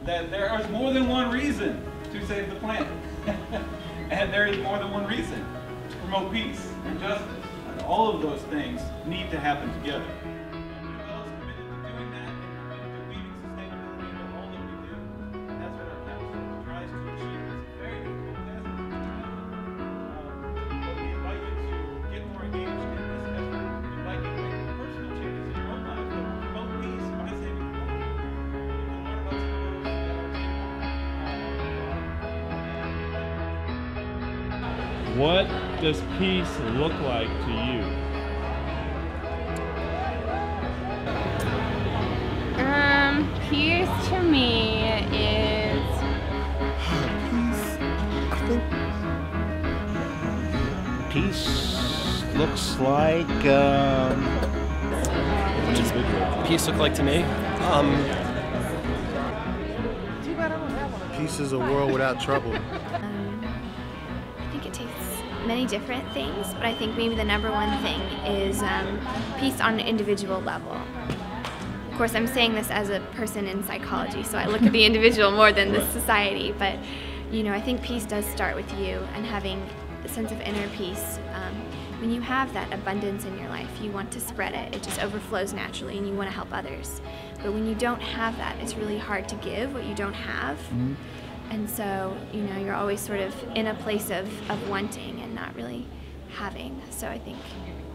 that there is more than one reason to save the planet. And there is more than one reason to promote peace and justice. And all of those things need to happen together. UofL is committed to doing that and to weaving sustainability into all that we do. And that's what our council tries to achieve. It's a very difficult task. But we invite you to get more engaged in this effort. We invite you to make personal changes in your own lives that will promote peace by saving the planet. You can learn about some of those at our table. What does peace look like to you? Peace to me is Peace looks like What does peace look like to me? Peace is a world without trouble. I think it takes many different things, but I think maybe the number one thing is peace on an individual level. Of course, I'm saying this as a person in psychology, so I look at the individual more than the society, but you know, I think peace does start with you and having a sense of inner peace. When you have that abundance in your life, you want to spread it. It just overflows naturally and you want to help others. But when you don't have that, it's really hard to give what you don't have. Mm-hmm. And so, you know, you're always sort of in a place of wanting and not really having. So I think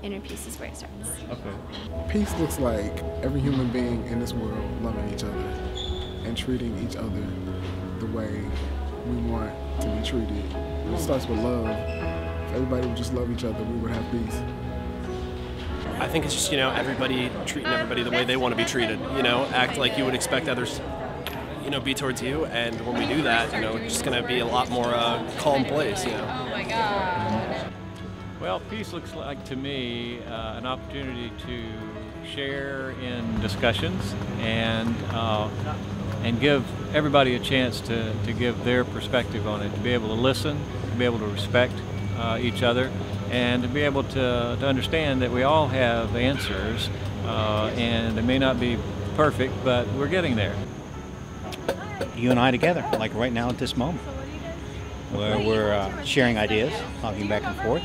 inner peace is where it starts. Okay. Peace looks like every human being in this world loving each other and treating each other the way we want to be treated. It starts with love. If everybody would just love each other, we would have peace. I think it's just, you know, everybody treating everybody the way they want to be treated. You know, act like you would expect others, you know, be towards you. And when we do that, you know, it's just going to be a lot more calm place, you know. oh my god. Well, peace looks like to me an opportunity to share in discussions and give everybody a chance to give their perspective on it, to be able to listen, to be able to respect each other, and to be able to understand that we all have answers, and they may not be perfect, but we're getting there. you and I together, like right now at this moment, where we're sharing ideas, talking back and forth,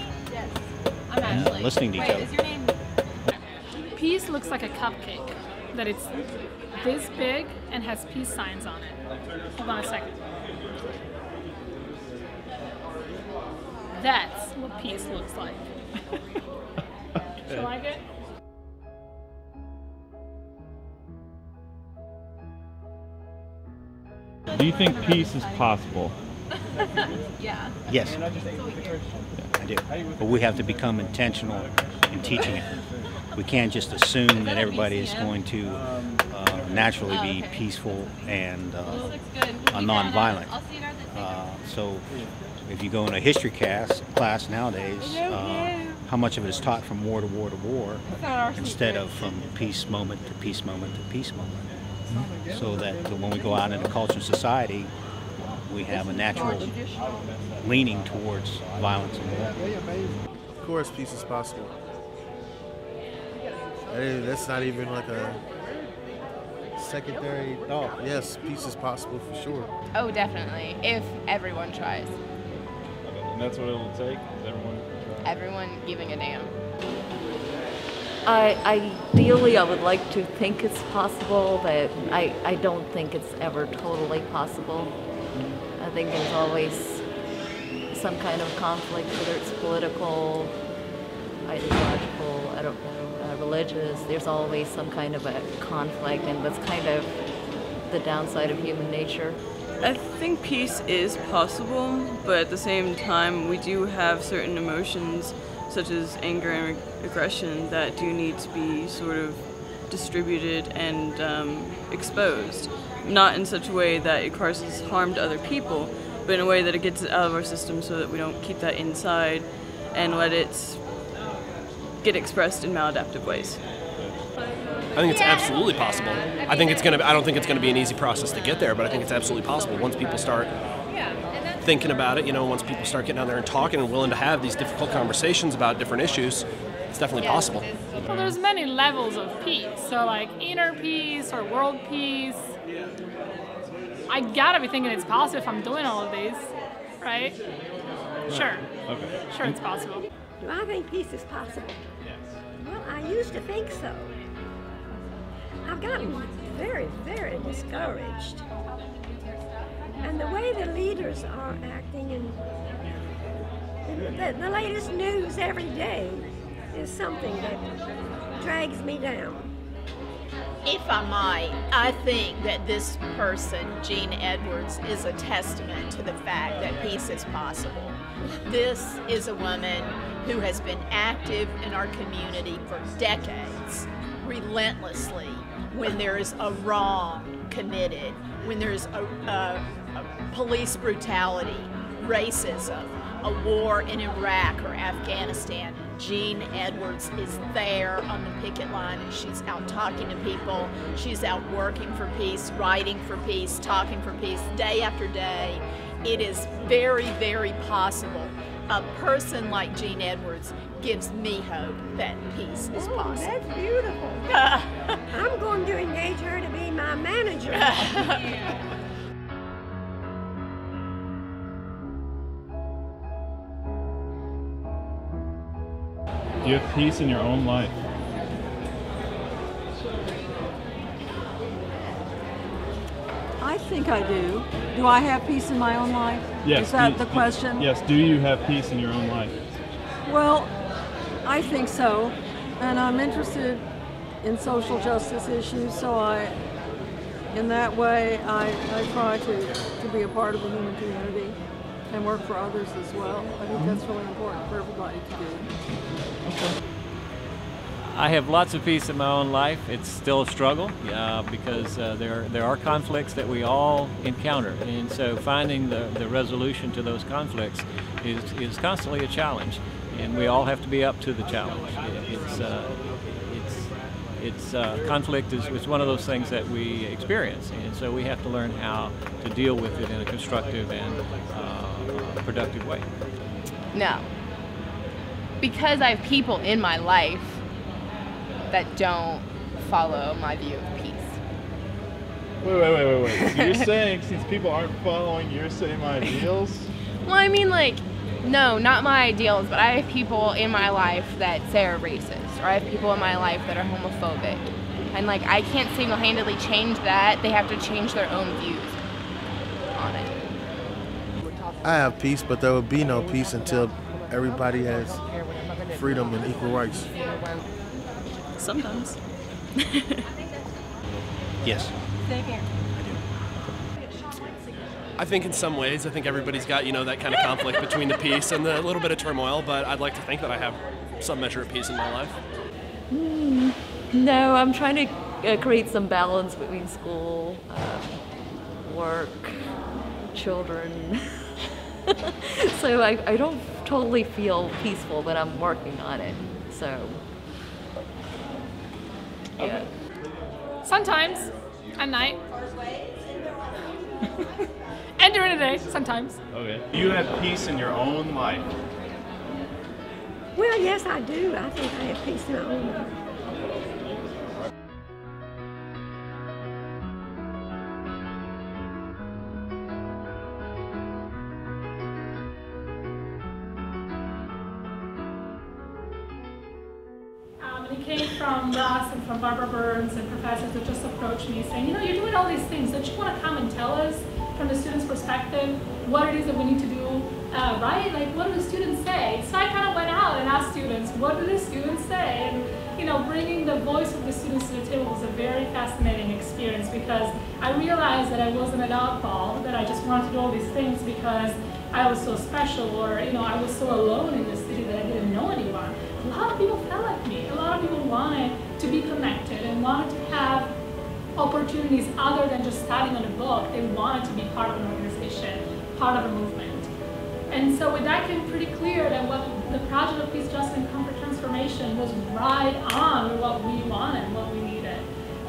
and listening to each other. Peace looks like a cupcake, that it's this big and has peace signs on it. Hold on a second. That's what peace looks like. Do you like it? Do you think peace is possible? Yeah. Yes, I do. But we have to become intentional in teaching it. We can't just assume that everybody is going to naturally be peaceful and non-violent. So if you go in a history class nowadays, how much of it is taught from war to war to war instead of from peace moment to peace moment to peace moment? So that when we go out into culture and society, we have a natural leaning towards violence and war. Of course, peace is possible. That's not even like a secondary thought. Yes, peace is possible for sure. Oh, definitely. If everyone tries. And that's what it'll take, is everyone try. Everyone giving a damn. Ideally, I would like to think it's possible, but I don't think it's ever totally possible. I think there's always some kind of conflict, whether it's political, ideological, I don't know, religious. There's always some kind of a conflict, and that's kind of the downside of human nature. I think peace is possible, but at the same time, we do have certain emotions such as anger and aggression that do need to be sort of distributed and exposed. Not in such a way that it causes harm to other people, but in a way that it gets it out of our system so that we don't keep that inside and let it get expressed in maladaptive ways. I think it's absolutely possible. I don't think it's gonna be an easy process to get there, but I think it's absolutely possible once people start thinking about it, once people start getting out there and talking and willing to have these difficult conversations about different issues, it's definitely possible. Well, there's many levels of peace. So like inner peace or world peace. I gotta be thinking it's possible if I'm doing all of these, right? Sure. Okay. Sure, it's possible. Do I think peace is possible? Well, I used to think so. I've gotten very, very discouraged. And the way the leaders are acting and the latest news every day is something that drags me down. If I might, I think that this person, Jean Edwards, is a testament to the fact that peace is possible. This is a woman who has been active in our community for decades, relentlessly, when there is a wrong committed, when there's a police brutality, racism, a war in Iraq or Afghanistan. Jean Edwards is there on the picket line, and she's out talking to people. She's out working for peace, writing for peace, talking for peace, day after day. It is very, very possible. A person like Jean Edwards gives me hope that peace is possible. That's beautiful. I'm going to engage her to be my manager. Do you have peace in your own life? I think I do. Do I have peace in my own life? Yes. Is that the question? Yes. Do you have peace in your own life? Well, I think so. And I'm interested in social justice issues, so in that way, I try to be a part of the human community and work for others as well. I think that's really important for everybody to do. Okay. I have lots of peace in my own life. It's still a struggle because there are conflicts that we all encounter, and so finding the resolution to those conflicts is constantly a challenge, and we all have to be up to the challenge. Conflict is one of those things that we experience, and so we have to learn how to deal with it in a constructive and productive way. No. Because I have people in my life that don't follow my view of peace. Wait. You're saying since people aren't following your same ideals? Well, I mean, like, no, not my ideals, but I have people in my life that say are racist, or I have people in my life that are homophobic. And, like, I can't single-handedly change that. They have to change their own views on it. I have peace, but there will be no peace until everybody has freedom and equal rights. Sometimes. Yes. Same here. I think in some ways, I think everybody's got, that kind of conflict between the peace and the little bit of turmoil, but I'd like to think that I have some measure of peace in my life. No, I'm trying to create some balance between school, work, children. So I don't totally feel peaceful, but I'm working on it, so. Yeah. Sometimes, at night. And during the day, sometimes. Okay. You have peace in your own life. Well, yes, I do. I think I have peace in my own life. It came from Ross and from Barbara Burns and professors that just approached me saying, you're doing all these things. Don't you want to come and tell us from the students' perspective what it is that we need to do, right? Like, what do the students say? So I kind of went out and asked students, what do the students say? And, bringing the voice of the students to the table was a very fascinating experience because I realized that I wasn't an oddball, that I just wanted to do all these things because I was so special or, I was so alone in the city that I didn't know anyone. A lot of people felt like me. A lot of people wanted to be connected and wanted to have opportunities other than just studying on a book. They wanted to be part of an organization, part of a movement. And so with that came pretty clear that what the Project of Peace, Justice, and Comfort Transformation was right on with what we wanted, what we needed.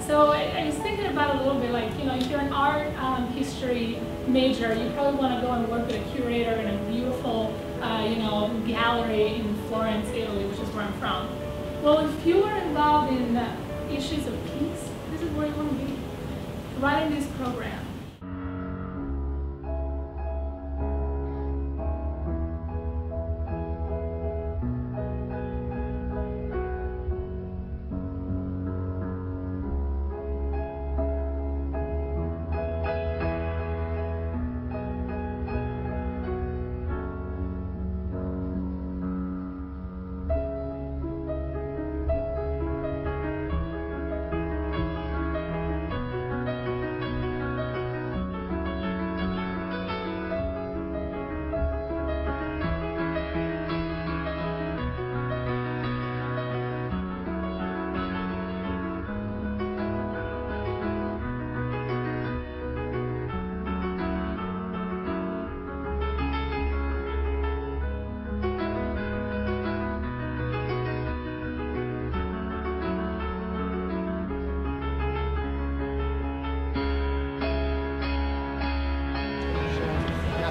So I was thinking about it a little bit, like, if you're an art history major, you probably want to go and work with a curator in a beautiful gallery in Florence, Italy, which is where I'm from. Well, if you are involved in issues of peace, this is where you want to be, right in this program.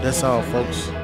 That's all, folks.